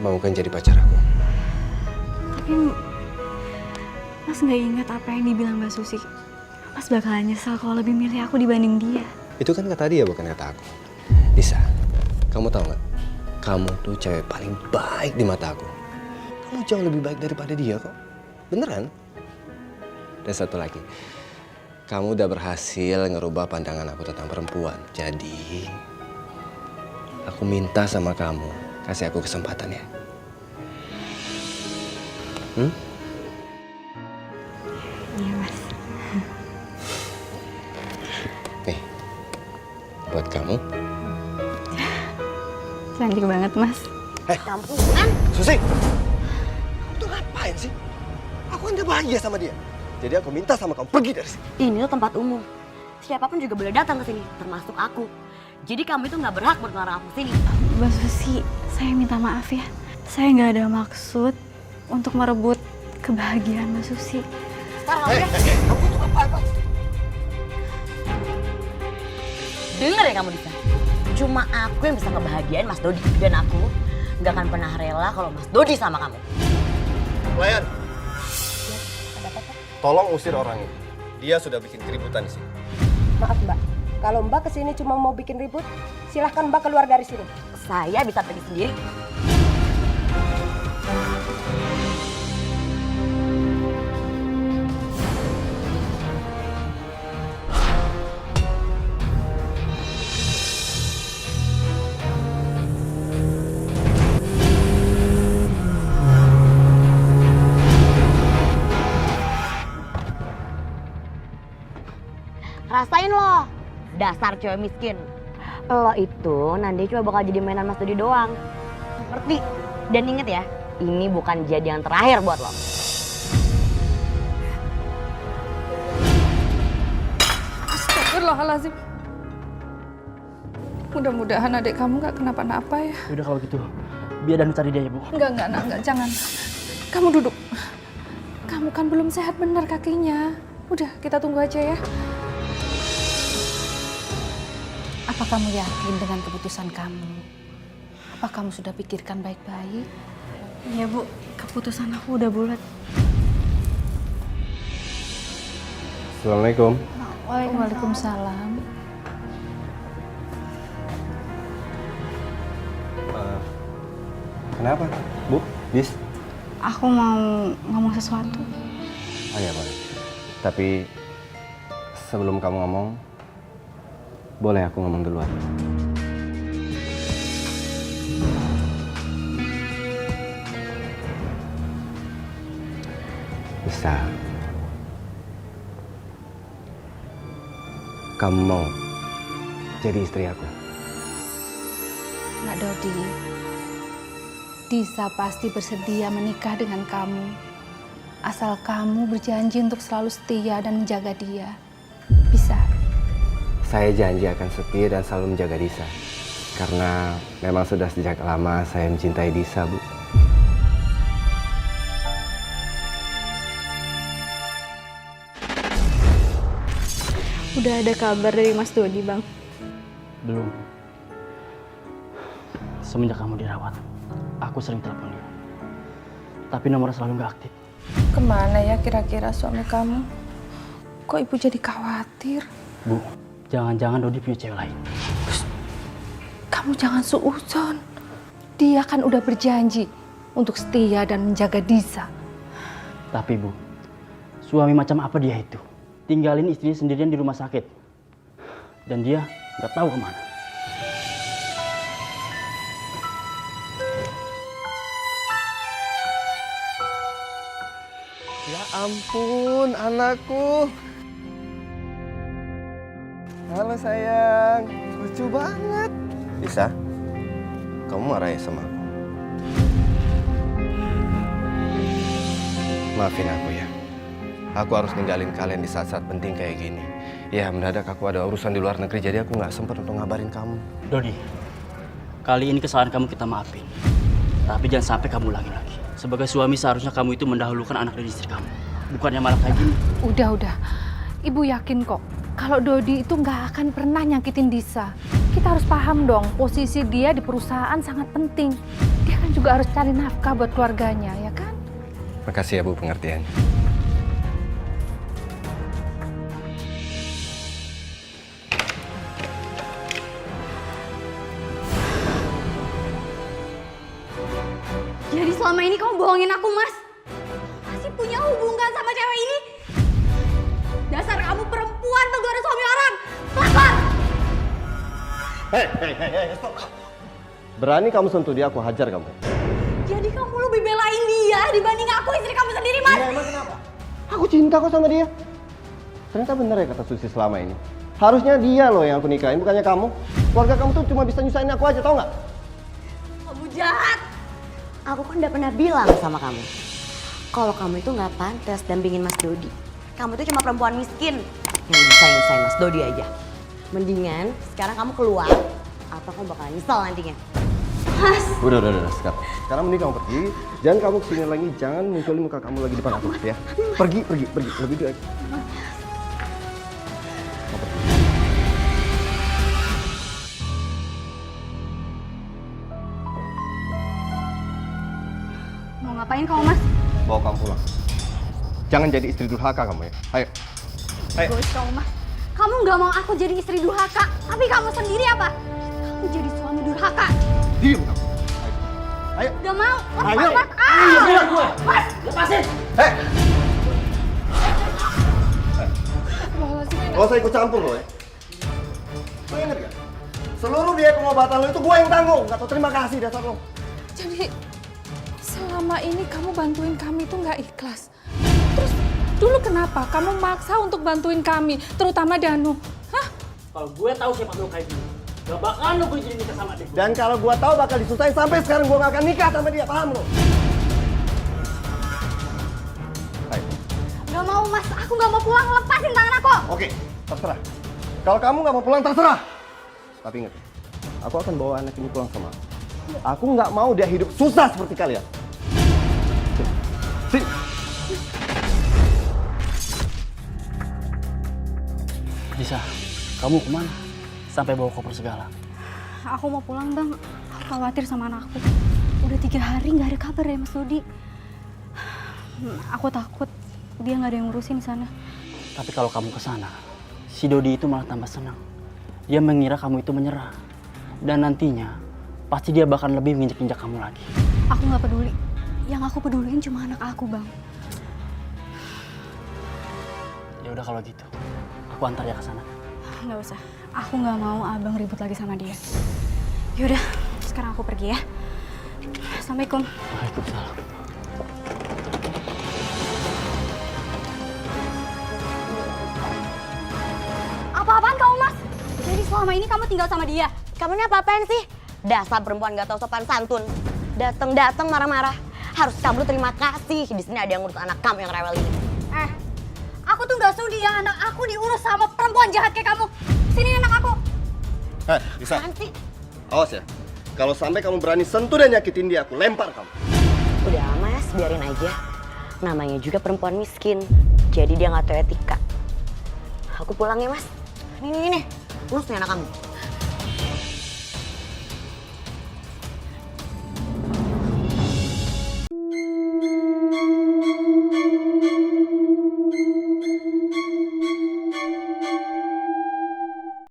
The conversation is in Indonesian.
mau kan jadi pacar aku? Tapi Mas nggak ingat apa yang dibilang Mbak Susi. Mas bakalan nyesal kalau lebih milih aku dibanding dia. Itu kan kata dia, bukan kata aku. Lisa, kamu tahu nggak? Kamu tuh cewek paling baik di mata aku. Kamu jauh lebih baik daripada dia kok. Beneran? Dan satu lagi, kamu udah berhasil ngerubah pandangan aku tentang perempuan. Jadi, aku minta sama kamu, kasih aku kesempatan ya. Iya, Mas. Nih, buat kamu. Cantik banget, Mas. Kampungan. Susi! Kamu tuh ngapain sih? Aku kan udah bahagia sama dia. Jadi aku minta sama kamu pergi dari sini. Ini tuh tempat umum. Siapapun juga boleh datang ke sini, termasuk aku. Jadi kamu itu nggak berhak buat ngelarang aku sini. Mbak Susi, saya minta maaf ya. Saya nggak ada maksud untuk merebut kebahagiaan Mbak Susi. Sekarang aja. Kamu tuh apa? Dengar ya kamu Disa. Cuma aku yang bisa ngebahagiain Mas Dodi. Dan aku nggak akan pernah rela kalau Mas Dodi sama kamu. Pelayan, tolong usir orang ini. Dia sudah bikin keributan di sini. Maaf Mbak, kalau Mbak kesini cuma mau bikin ribut, silahkan Mbak keluar dari sini. Saya bisa pergi sendiri. Rasain lo, dasar cewek miskin. Lo itu nanti cuma bakal jadi mainan Mas Dodi doang. Ngerti? Dan inget ya, ini bukan jadi yang terakhir buat lo. Astagfirullahaladzim. Mudah-mudahan adik kamu gak kenapa-napa ya. Udah kalau gitu, biar Danu cari dia ya Bu. Enggak, jangan. Kamu duduk. Kamu kan belum sehat benar kakinya. Udah, kita tunggu aja ya. Apa kamu yakin dengan keputusan kamu? Apa kamu sudah pikirkan baik-baik? Iya, Bu. Keputusan aku udah bulat. Assalamualaikum. Waalaikumsalam. Kenapa? Bu, Dis? Aku mau ngomong sesuatu. Oh iya, boleh. Tapi sebelum kamu ngomong, boleh aku ngomong duluan? Bisa. Kamu mau jadi istri aku? Nak Dodi, Disa pasti bersedia menikah dengan kamu. Asal kamu berjanji untuk selalu setia dan menjaga dia. Bisa? Saya janji akan setia dan selalu menjaga Disa. Karena memang sudah sejak lama saya mencintai Disa, Bu. Udah ada kabar dari Mas Dodi, Bang? Belum. Semenjak kamu dirawat, aku sering telepon dia. Tapi nomornya selalu nggak aktif. Kemana ya kira-kira suami kamu? Kok ibu jadi khawatir? Bu, jangan-jangan Dodi punya cewek lain. Kamu jangan suudzon. Dia kan udah berjanji untuk setia dan menjaga Disa. Tapi Bu, suami macam apa dia itu? Tinggalin istrinya sendirian di rumah sakit. Dan dia nggak tahu kemana. Ya ampun, anakku. Halo sayang, lucu banget. Bisa? Kamu marah ya sama aku? Maafin aku ya. Aku harus ninggalin kalian di saat-saat penting kayak gini. Ya, mendadak aku ada urusan di luar negeri, jadi aku nggak sempat untuk ngabarin kamu. Dodi, kali ini kesalahan kamu kita maafin. Tapi jangan sampai kamu ulangi lagi. Sebagai suami seharusnya kamu itu mendahulukan anak dan istri kamu. Bukannya malah kayak gini. Udah. Ibu yakin kok kalau Dodi itu nggak akan pernah nyakitin Disa. Kita harus paham dong, posisi dia di perusahaan sangat penting. Dia kan kan juga harus cari nafkah buat keluarganya, ya kan? Makasih ya Bu pengertian. Jadi selama ini kamu bohongin aku, Mas? Masih punya hubungan sama cewek ini? Dasar kamu perempuan penggora suami orang! Pelakor! Hei, stop. Berani kamu sentuh dia, aku hajar kamu. Jadi kamu lebih belain dia dibanding aku, istri kamu sendiri, Mas? Iya, emang kenapa? Aku cinta kok sama dia. Ternyata bener ya kata Susi selama ini. Harusnya dia loh yang aku nikahin, bukannya kamu. Keluarga kamu tuh cuma bisa nyusahin aku aja, tau nggak? Kamu jahat! Aku kan udah pernah bilang sama kamu, kalau kamu itu nggak pantas dampingin Mas Dodi. Kamu itu cuma perempuan miskin yang bisa nyusahin Mas Dodi aja. Mendingan sekarang kamu keluar, atau kamu bakal nyesel nantinya. Mas! Udah, sekarang mending kamu pergi. Jangan kamu kesini lagi, jangan munculin muka kamu lagi depan aku, ya. Pergi, lebih dulu aja. Mau ngapain kamu, Mas? Bawa kamu pulang. Jangan jadi istri durhaka kamu ya. Ayo. Egois kamu, Mas. Kamu nggak mau aku jadi istri durhaka, tapi kamu sendiri apa? Kamu jadi suami durhaka. Diam kamu. Ayo. Gak mau. Lepas, Ayo. Mas. Ayo, bilang gue. Mas, lepasin. Hei. Gak usah ikut campur lo ya. Lo inget gak? Seluruh biaya pengobatan lo itu gue yang tanggung. Gak tau terima kasih dasar lo. Jadi selama ini kamu bantuin kami itu nggak ikhlas. Terus dulu kenapa kamu maksa untuk bantuin kami, terutama Danu? Hah? Kalau gue tahu siapa lu kayak gini, gak bakalan lu gue jadi nikah sama adik gue. Dan kalau gue tahu bakal disusahin sampai sekarang gue gak akan nikah sama dia. Paham lo? Ayo. Gak mau, Mas. Aku gak mau pulang. Lepasin tangan aku. Oke, terserah. Kalau kamu gak mau pulang, terserah. Tapi ingat, aku akan bawa anak ini pulang sama aku. Aku nggak mau dia hidup susah seperti kalian. Sini. Bisa, kamu kemana? Sampai bawa koper segala. Aku mau pulang, Bang. Aku khawatir sama anakku. Udah 3 hari gak ada kabar ya, Mas Dodi. Aku takut dia gak ada yang ngurusin di sana. Tapi kalau kamu ke sana, si Dodi itu malah tambah senang. Dia mengira kamu itu menyerah. Dan nantinya, pasti dia bahkan lebih menginjak-injak kamu lagi. Aku gak peduli. Yang aku peduliin cuma anak aku, Bang. Ya udah kalau gitu, aku antar ya ke sana. Nggak usah. Aku nggak mau Abang ribut lagi sama dia. Yaudah, sekarang aku pergi ya. Assalamualaikum. Waalaikumsalam. Apa-apaan kamu, Mas? Jadi selama ini kamu tinggal sama dia? Kamu ini apa-apaan sih? Dasar perempuan gak tahu sopan santun. Dateng-dateng marah-marah. Harus kamu terima kasih. Di sini ada yang ngurus anak kamu yang rewel ini. Aku tuh nggak sudi ya anak aku diurus sama perempuan jahat kayak kamu. Sini anak aku. Bisa. Apaan sih? Awas ya. Kalau sampai kamu berani sentuh dan nyakitin dia, aku lempar kamu. Udah Mas, biarin aja. Namanya juga perempuan miskin. Jadi dia gak tahu etika. Aku pulang ya Mas. Nih, urus nih anak kamu.